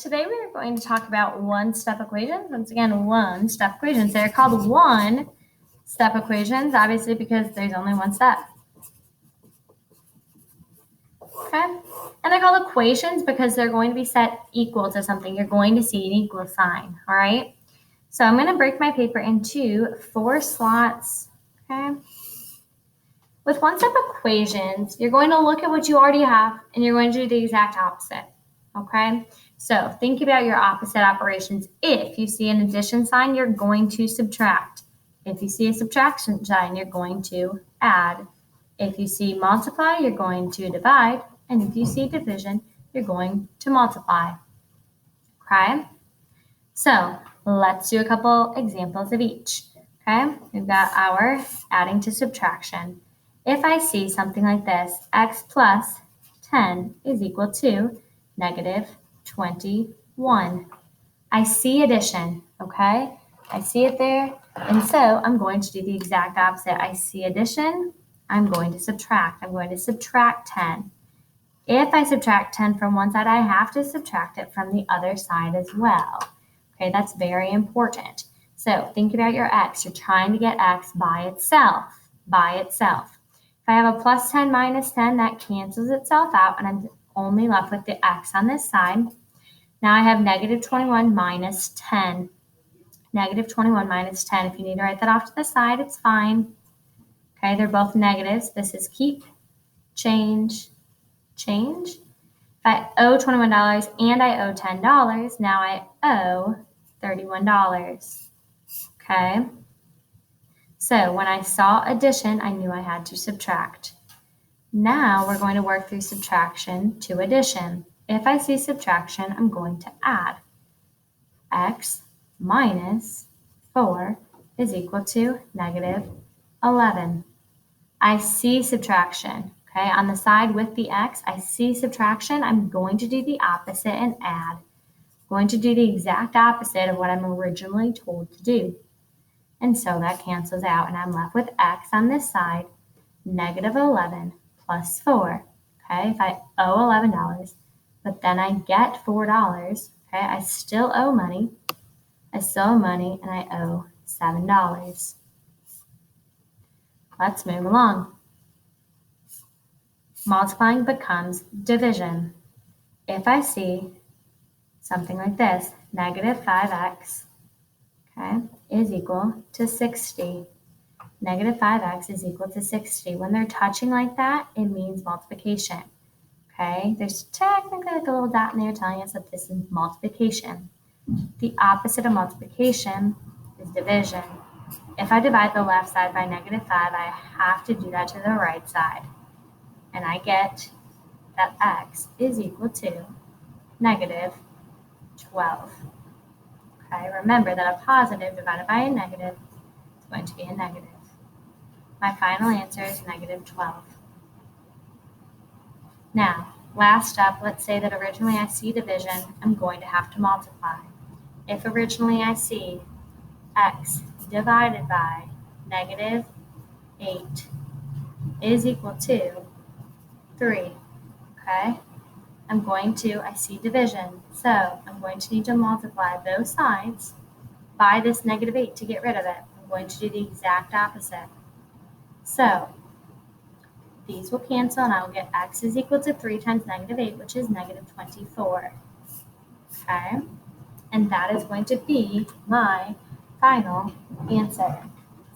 today we're going to talk about one-step equations. Once again, one-step equations. They're called one-step equations, obviously, because there's only one step. Okay? And they're called equations because they're going to be set equal to something. You're going to see an equal sign, all right? So I'm going to break my paper into 4 slots, okay? With one-step equations, you're going to look at what you already have, and you're going to do the exact opposite, okay? So think about your opposite operations. If you see an addition sign, you're going to subtract. If you see a subtraction sign, you're going to add. If you see multiply, you're going to divide. And if you see division, you're going to multiply. Okay? So let's do a couple examples of each. Okay? We've got our adding to subtraction. If I see something like this, x plus 10 is equal to negative 21. I see addition, okay? I see it there, and so I'm going to do the exact opposite. I see addition, I'm going to subtract. I'm going to subtract 10. If I subtract 10 from one side, I have to subtract it from the other side as well. Okay, that's very important. So think about your x. You're trying to get x by itself, If I have a plus 10 minus 10, that cancels itself out, and I'm only left with the x on this side. Now I have negative 21 minus 10. Negative 21 minus 10. If you need to write that off to the side, it's fine. Okay, they're both negatives. This is keep, change. If I owe $21 and I owe $10, now I owe $31. Okay? So when I saw addition, I knew I had to subtract. Now we're going to work through subtraction to addition. If I see subtraction, I'm going to add. X minus 4 is equal to negative 11. I see subtraction. Okay, on the side with the x, I see subtraction. I'm going to do the opposite and add. I'm going to do the exact opposite of what I'm originally told to do. And so that cancels out, and I'm left with x on this side, negative 11 plus 4. Okay, if I owe $11, but then I get $4, okay, I still owe money. And I owe $7. Let's move along. Multiplying becomes division. If I see something like this, negative 5x, okay, is equal to 60. Negative 5x is equal to 60. When they're touching like that, it means multiplication. Okay, there's technically like a little dot in there telling us that this is multiplication. The opposite of multiplication is division. If I divide the left side by negative 5, I have to do that to the right side. And I get that x is equal to negative 12. Okay, remember that a positive divided by a negative is going to be a negative. My final answer is negative 12. Now, last up, let's say that originally I see division, I'm going to have to multiply. If originally I see x divided by negative 8 is equal to 3, okay? I see division, so I'm going to need to multiply both sides by this negative 8 to get rid of it. I'm going to do the exact opposite. So these will cancel, and I will get x is equal to 3 times negative 8, which is negative 24. Okay? And that is going to be my final answer.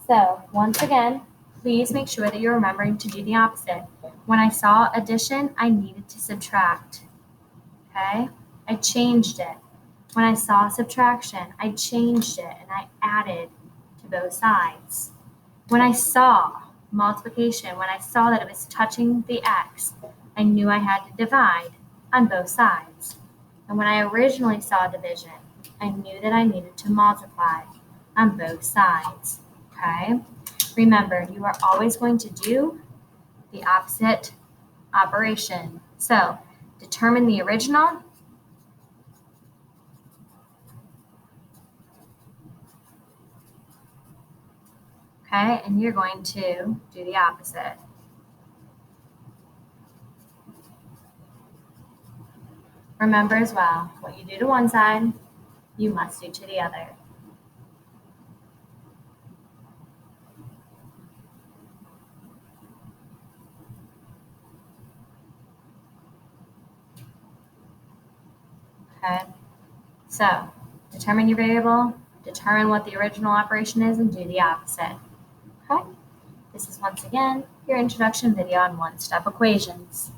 So once again, please make sure that you're remembering to do the opposite. When I saw addition, I needed to subtract. Okay? I changed it. When I saw subtraction, I changed it and I added to both sides. When I saw multiplication, when I saw that it was touching the x, I knew I had to divide on both sides. And when I originally saw division, I knew that I needed to multiply on both sides. Okay? Remember, you are always going to do the opposite operation. So, determine the original. Okay, and you're going to do the opposite. Remember as well, what you do to one side, you must do to the other. Okay, so determine your variable, determine what the original operation is, and do the opposite. Okay, this is once again your introduction video on one-step equations.